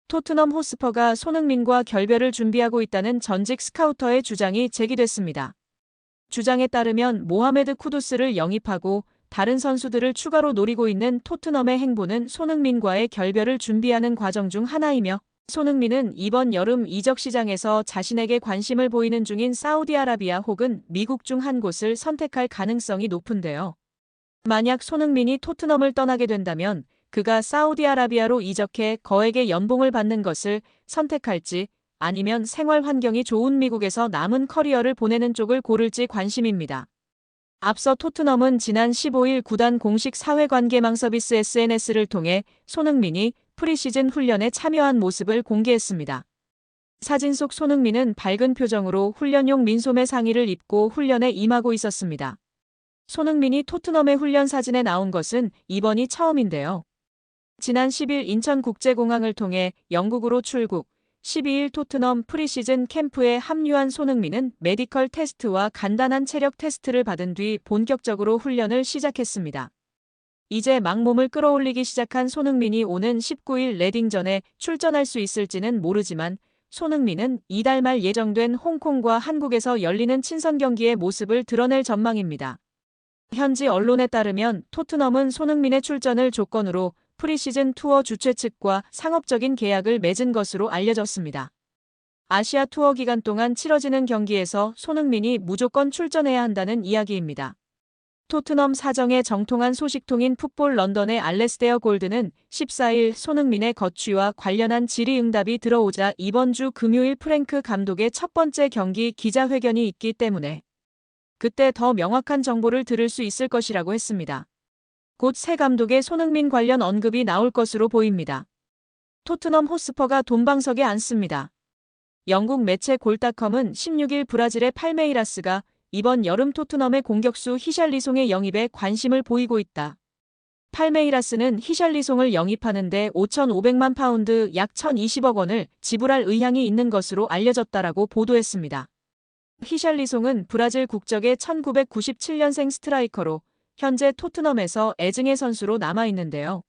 토트넘 호스퍼가 손흥민과 결별을 준비하고 있다는 전직 스카우터의 주장이 제기됐습니다. 주장에 따르면 모하메드 쿠두스를 영입하고 다른 선수들을 추가로 노리고 있는 토트넘의 행보는 손흥민과의 결별을 준비하는 과정 중 하나이며, 손흥민은 이번 여름 이적 시장에서 자신에게 관심을 보이는 중인 사우디아라비아 혹은 미국 중 한 곳을 선택할 가능성이 높은데요. 만약 손흥민이 토트넘을 떠나게 된다면 그가 사우디아라비아로 이적해 거액의 연봉을 받는 것을 선택할지, 아니면 생활 환경이 좋은 미국에서 남은 커리어를 보내는 쪽을 고를지 관심입니다. 앞서 토트넘은 지난 15일 구단 공식 사회관계망 서비스 SNS를 통해 손흥민이 프리시즌 훈련에 참여한 모습을 공개했습니다. 사진 속 손흥민은 밝은 표정으로 훈련용 민소매 상의를 입고 훈련에 임하고 있었습니다. 손흥민이 토트넘의 훈련 사진에 나온 것은 이번이 처음인데요. 지난 10일 인천국제공항을 통해 영국으로 출국, 12일 토트넘 프리시즌 캠프에 합류한 손흥민은 메디컬 테스트와 간단한 체력 테스트를 받은 뒤 본격적으로 훈련을 시작했습니다. 이제 막 몸을 끌어올리기 시작한 손흥민이 오는 19일 레딩전에 출전할 수 있을지는 모르지만, 손흥민은 이달 말 예정된 홍콩과 한국에서 열리는 친선 경기의 모습을 드러낼 전망입니다. 현지 언론에 따르면 토트넘은 손흥민의 출전을 조건으로 프리시즌 투어 주최 측과 상업적인 계약을 맺은 것으로 알려졌습니다. 아시아 투어 기간 동안 치러지는 경기에서 손흥민이 무조건 출전해야 한다는 이야기입니다. 토트넘 사정에 정통한 소식통인 풋볼 런던의 알레스데어 골드는 14일 손흥민의 거취와 관련한 질의응답이 들어오자 이번 주 금요일 프랭크 감독의 첫 번째 경기 기자회견이 있기 때문에 그때 더 명확한 정보를 들을 수 있을 것이라고 했습니다. 곧 새 감독의 손흥민 관련 언급이 나올 것으로 보입니다. 토트넘 호스퍼가 돈방석에 앉습니다. 영국 매체 골닷컴은 16일 브라질의 팔메이라스가 이번 여름 토트넘의 공격수 히샬리송의 영입에 관심을 보이고 있다. 팔메이라스는 히샬리송을 영입하는데 5,500만 파운드 약 1,020억 원을 지불할 의향이 있는 것으로 알려졌다라고 보도했습니다. 히샬리송은 브라질 국적의 1997년생 스트라이커로 현재 토트넘에서 애증의 선수로 남아있는데요.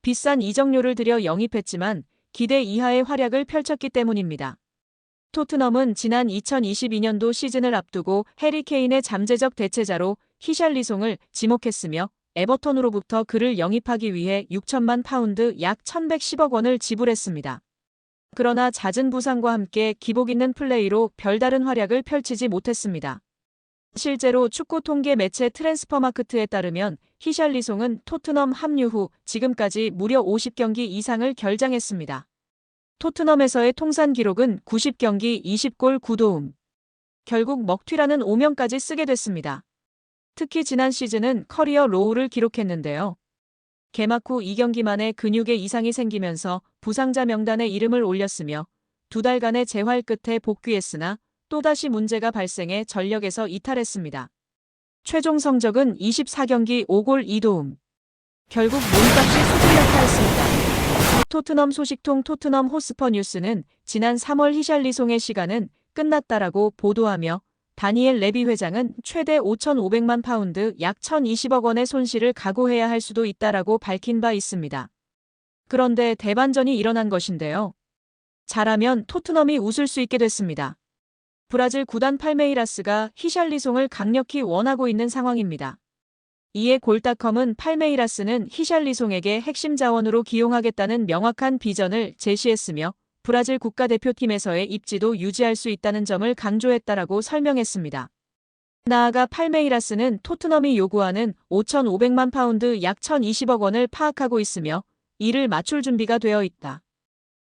비싼 이적료를 들여 영입했지만 기대 이하의 활약을 펼쳤기 때문입니다. 토트넘은 지난 2022년도 시즌을 앞두고 해리 케인의 잠재적 대체자로 히샬리송을 지목했으며, 에버턴으로부터 그를 영입하기 위해 6천만 파운드 약 1,110억 원을 지불했습니다. 그러나 잦은 부상과 함께 기복 있는 플레이로 별다른 활약을 펼치지 못했습니다. 실제로 축구 통계 매체 트랜스퍼마크트에 따르면 히샬리송은 토트넘 합류 후 지금까지 무려 50경기 이상을 결장했습니다. 토트넘에서의 통산 기록은 90경기 20골 9도움. 결국 먹튀라는 오명까지 쓰게 됐습니다. 특히 지난 시즌은 커리어 로우를 기록했는데요. 개막 후 2경기 만에 근육에 이상이 생기면서 부상자 명단에 이름을 올렸으며 2달간의 재활 끝에 복귀했으나 또다시 문제가 발생해 전력에서 이탈했습니다. 최종 성적은 24경기 5골 2도움. 결국 몸값이 수두역하였습니다. 토트넘 소식통 토트넘 호스퍼 뉴스는 지난 3월 히샬리송의 시간은 끝났다라고 보도하며, 다니엘 레비 회장은 최대 5,500만 파운드 약 1,020억 원의 손실을 각오해야 할 수도 있다라고 밝힌 바 있습니다. 그런데 대반전이 일어난 것인데요. 잘하면 토트넘이 웃을 수 있게 됐습니다. 브라질 구단 팔메이라스가 히샬리송을 강력히 원하고 있는 상황입니다. 이에 골닷컴은 팔메이라스는 히샬리송에게 핵심 자원으로 기용하겠다는 명확한 비전을 제시했으며, 브라질 국가대표팀에서의 입지도 유지할 수 있다는 점을 강조했다라고 설명했습니다. 나아가 팔메이라스는 토트넘이 요구하는 5,500만 파운드 약 1,020억 원을 파악하고 있으며 이를 맞출 준비가 되어 있다.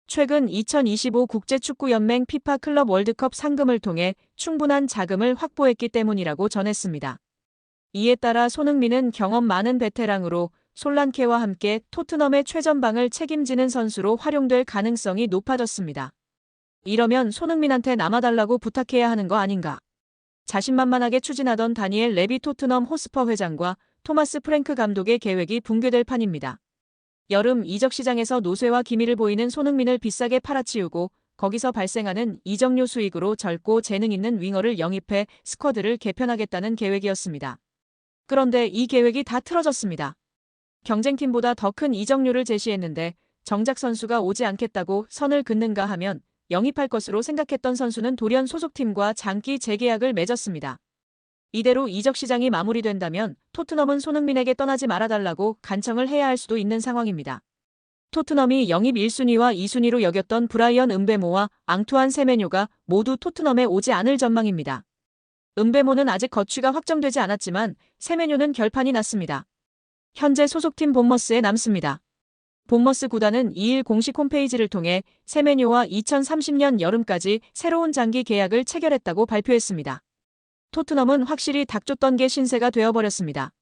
최근 2025 국제축구연맹 피파 클럽 월드컵 상금을 통해 충분한 자금을 확보했기 때문이라고 전했습니다. 이에 따라 손흥민은 경험 많은 베테랑으로 솔란케와 함께 토트넘의 최전방을 책임지는 선수로 활용될 가능성이 높아졌습니다. 이러면 손흥민한테 남아달라고 부탁해야 하는 거 아닌가? 자신만만하게 추진하던 다니엘 레비 토트넘 호스퍼 회장과 토마스 프랭크 감독의 계획이 붕괴될 판입니다. 여름 이적 시장에서 노쇠와 기미를 보이는 손흥민을 비싸게 팔아치우고 거기서 발생하는 이적료 수익으로 젊고 재능 있는 윙어를 영입해 스쿼드를 개편하겠다는 계획이었습니다. 그런데 이 계획이 다 틀어졌습니다. 경쟁팀보다 더 큰 이적료를 제시했는데 정작 선수가 오지 않겠다고 선을 긋는가 하면 영입할 것으로 생각했던 선수는 돌연 소속팀과 장기 재계약을 맺었습니다. 이대로 이적 시장이 마무리된다면 토트넘은 손흥민에게 떠나지 말아달라고 간청을 해야 할 수도 있는 상황입니다. 토트넘이 영입 1순위와 2순위로 여겼던 브라이언 음베모와 앙투안 세메뇨가 모두 토트넘에 오지 않을 전망입니다. 음베모는 아직 거취가 확정되지 않았지만 세메뇨는 결판이 났습니다. 현재 소속팀 본머스에 남습니다. 본머스 구단은 2일 공식 홈페이지를 통해 세메뇨와 2030년 여름까지 새로운 장기 계약을 체결했다고 발표했습니다. 토트넘은 확실히 닥쳤던 게 신세가 되어버렸습니다.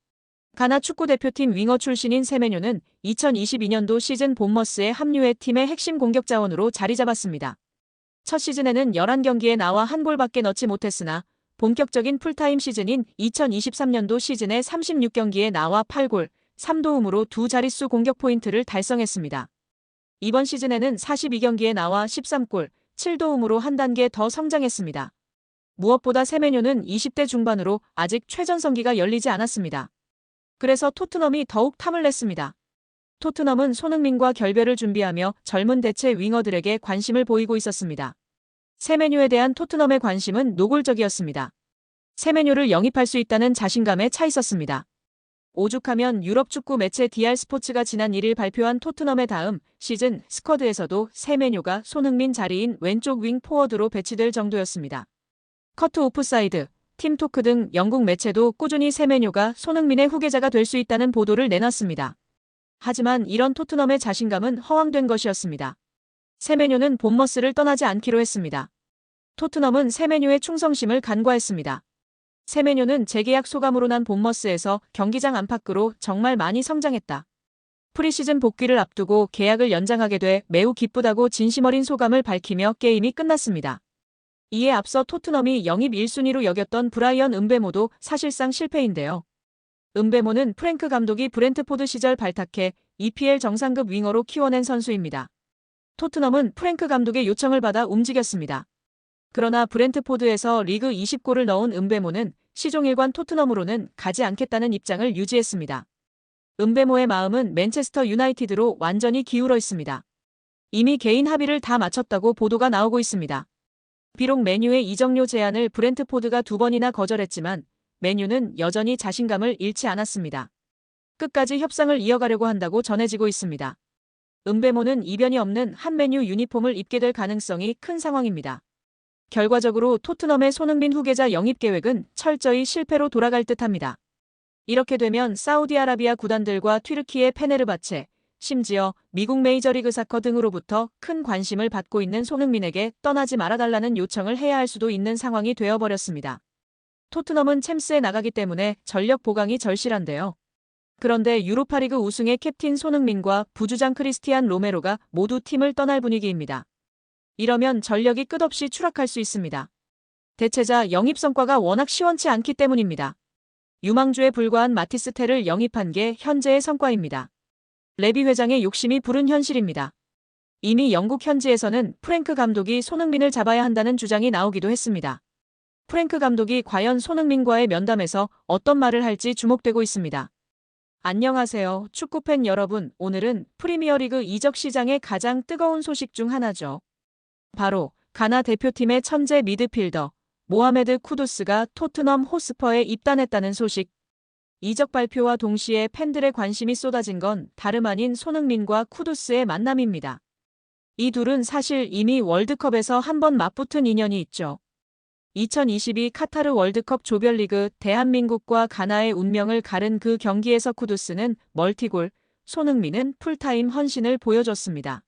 가나 축구대표팀 윙어 출신인 세메뇨는 2022년도 시즌 본머스에 합류해 팀의 핵심 공격 자원으로 자리 잡았습니다. 첫 시즌에는 11경기에 나와 한 골밖에 넣지 못했으나 본격적인 풀타임 시즌인 2023년도 시즌에 36경기에 나와 8골, 3도움으로 두 자릿수 공격 포인트를 달성했습니다. 이번 시즌에는 42경기에 나와 13골, 7도움으로 한 단계 더 성장했습니다. 무엇보다 세메뇨는 20대 중반으로 아직 최전성기가 열리지 않았습니다. 그래서 토트넘이 더욱 탐을 냈습니다. 토트넘은 손흥민과 결별을 준비하며 젊은 대체 윙어들에게 관심을 보이고 있었습니다. 세메뇨에 대한 토트넘의 관심은 노골적이었습니다. 세메뇨를 영입할 수 있다는 자신감에 차 있었습니다. 오죽하면 유럽 축구 매체 DR 스포츠가 지난 1일 발표한 토트넘의 다음 시즌 스쿼드에서도 세메뇨가 손흥민 자리인 왼쪽 윙 포워드로 배치될 정도였습니다. 커트 오프사이드, 팀토크 등 영국 매체도 꾸준히 세메뇨가 손흥민의 후계자가 될 수 있다는 보도를 내놨습니다. 하지만 이런 토트넘의 자신감은 허황된 것이었습니다. 세메뇨는 본머스를 떠나지 않기로 했습니다. 토트넘은 세메뇨의 충성심을 간과했습니다. 세메뇨는 재계약 소감으로 난 본머스에서 경기장 안팎으로 정말 많이 성장했다. 프리시즌 복귀를 앞두고 계약을 연장하게 돼 매우 기쁘다고 진심 어린 소감을 밝히며 게임이 끝났습니다. 이에 앞서 토트넘이 영입 1순위로 여겼던 브라이언 음베모도 사실상 실패인데요. 음베모는 프랭크 감독이 브렌트포드 시절 발탁해 EPL 정상급 윙어로 키워낸 선수입니다. 토트넘은 프랭크 감독의 요청을 받아 움직였습니다. 그러나 브렌트포드에서 리그 20골을 넣은 음베모는 시종일관 토트넘으로는 가지 않겠다는 입장을 유지했습니다. 음베모의 마음은 맨체스터 유나이티드로 완전히 기울어 있습니다. 이미 개인 합의를 다 마쳤다고 보도가 나오고 있습니다. 비록 맨유의 이적료 제안을 브렌트포드가 2번이나 거절했지만 맨유는 여전히 자신감을 잃지 않았습니다. 끝까지 협상을 이어가려고 한다고 전해지고 있습니다. 음베모는 이변이 없는 한 맨유 유니폼을 입게 될 가능성이 큰 상황입니다. 결과적으로 토트넘의 손흥민 후계자 영입 계획은 철저히 실패로 돌아갈 듯합니다. 이렇게 되면 사우디아라비아 구단들과 튀르키예 페네르바체, 심지어 미국 메이저리그 사커 등으로부터 큰 관심을 받고 있는 손흥민에게 떠나지 말아달라는 요청을 해야 할 수도 있는 상황이 되어버렸습니다. 토트넘은 챔스에 나가기 때문에 전력 보강이 절실한데요. 그런데 유로파리그 우승의 캡틴 손흥민과 부주장 크리스티안 로메로가 모두 팀을 떠날 분위기입니다. 이러면 전력이 끝없이 추락할 수 있습니다. 대체자 영입 성과가 워낙 시원치 않기 때문입니다. 유망주에 불과한 마티스 텔을 영입한 게 현재의 성과입니다. 레비 회장의 욕심이 부른 현실입니다. 이미 영국 현지에서는 프랭크 감독이 손흥민을 잡아야 한다는 주장이 나오기도 했습니다. 프랭크 감독이 과연 손흥민과의 면담에서 어떤 말을 할지 주목되고 있습니다. 안녕하세요, 축구팬 여러분. 오늘은 프리미어리그 이적 시장의 가장 뜨거운 소식 중 하나죠. 바로 가나 대표팀의 천재 미드필더 모하메드 쿠두스가 토트넘 호스퍼에 입단했다는 소식. 이적 발표와 동시에 팬들의 관심이 쏟아진 건 다름 아닌 손흥민과 쿠두스의 만남입니다. 이 둘은 사실 이미 월드컵에서 한번 맞붙은 인연이 있죠. 2022 카타르 월드컵 조별리그 대한민국과 가나의 운명을 가른 그 경기에서 쿠두스는 멀티골, 손흥민은 풀타임 헌신을 보여줬습니다.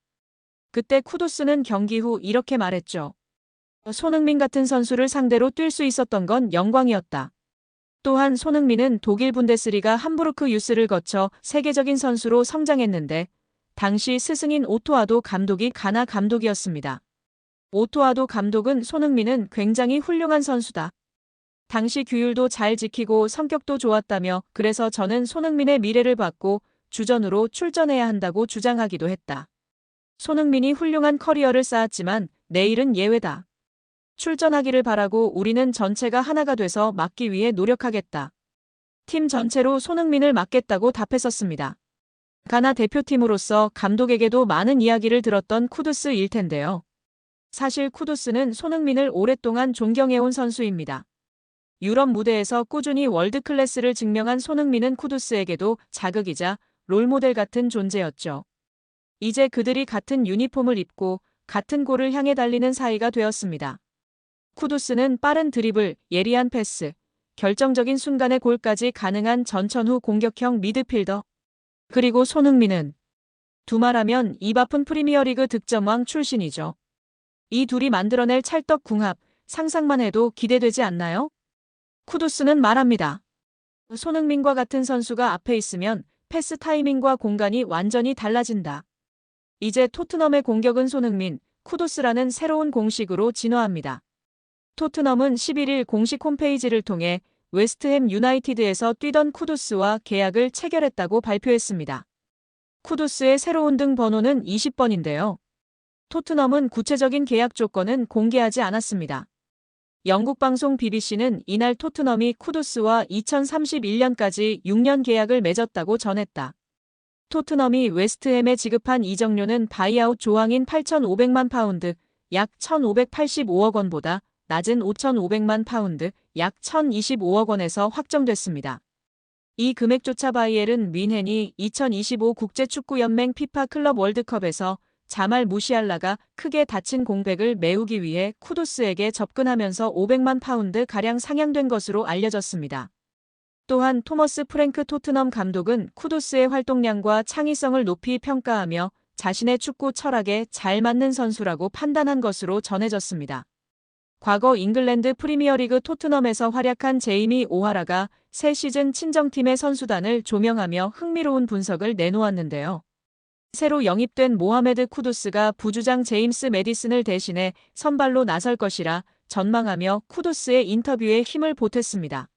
그때 쿠두스는 경기 후 이렇게 말했죠. 손흥민 같은 선수를 상대로 뛸 수 있었던 건 영광이었다. 또한 손흥민은 독일 분데스리가 함부르크 유스를 거쳐 세계적인 선수로 성장했는데 당시 스승인 오토아도 감독이 가나 감독이었습니다. 오토아도 감독은 손흥민은 굉장히 훌륭한 선수다. 당시 규율도 잘 지키고 성격도 좋았다며 그래서 저는 손흥민의 미래를 봤고 주전으로 출전해야 한다고 주장하기도 했다. 손흥민이 훌륭한 커리어를 쌓았지만 내일은 예외다. 출전하기를 바라고 우리는 전체가 하나가 돼서 막기 위해 노력하겠다. 팀 전체로 손흥민을 막겠다고 답했었습니다. 가나 대표팀으로서 감독에게도 많은 이야기를 들었던 쿠두스일 텐데요. 사실 쿠두스는 손흥민을 오랫동안 존경해온 선수입니다. 유럽 무대에서 꾸준히 월드클래스를 증명한 손흥민은 쿠두스에게도 자극이자 롤모델 같은 존재였죠. 이제 그들이 같은 유니폼을 입고 같은 골을 향해 달리는 사이가 되었습니다. 쿠두스는 빠른 드리블, 예리한 패스, 결정적인 순간의 골까지 가능한 전천후 공격형 미드필더. 그리고 손흥민은 두말하면 입 아픈 프리미어리그 득점왕 출신이죠. 이 둘이 만들어낼 찰떡궁합, 상상만 해도 기대되지 않나요? 쿠두스는 말합니다. 손흥민과 같은 선수가 앞에 있으면 패스 타이밍과 공간이 완전히 달라진다. 이제 토트넘의 공격은 손흥민, 쿠두스라는 새로운 공식으로 진화합니다. 토트넘은 11일 공식 홈페이지를 통해 웨스트햄 유나이티드에서 뛰던 쿠두스와 계약을 체결했다고 발표했습니다. 쿠두스의 새로운 등 번호는 20번인데요. 토트넘은 구체적인 계약 조건은 공개하지 않았습니다. 영국 방송 BBC는 이날 토트넘이 쿠두스와 2031년까지 6년 계약을 맺었다고 전했다. 토트넘이 웨스트햄에 지급한 이적료는 바이아웃 조항인 8,500만 파운드, 약 1,585억 원보다 낮은 5,500만 파운드, 약 1,025억 원에서 확정됐습니다. 이 금액조차 바이에른 뮌헨이 2025 국제축구연맹 피파 클럽 월드컵에서 자말 무시알라가 크게 다친 공백을 메우기 위해 쿠두스에게 접근하면서 500만 파운드가량 상향된 것으로 알려졌습니다. 또한 토머스 프랭크 토트넘 감독은 쿠두스의 활동량과 창의성을 높이 평가하며 자신의 축구 철학에 잘 맞는 선수라고 판단한 것으로 전해졌습니다. 과거 잉글랜드 프리미어리그 토트넘에서 활약한 제이미 오하라가 새 시즌 친정팀의 선수단을 조명하며 흥미로운 분석을 내놓았는데요. 새로 영입된 모하메드 쿠두스가 부주장 제임스 매디슨을 대신해 선발로 나설 것이라 전망하며 쿠두스의 인터뷰에 힘을 보탰습니다.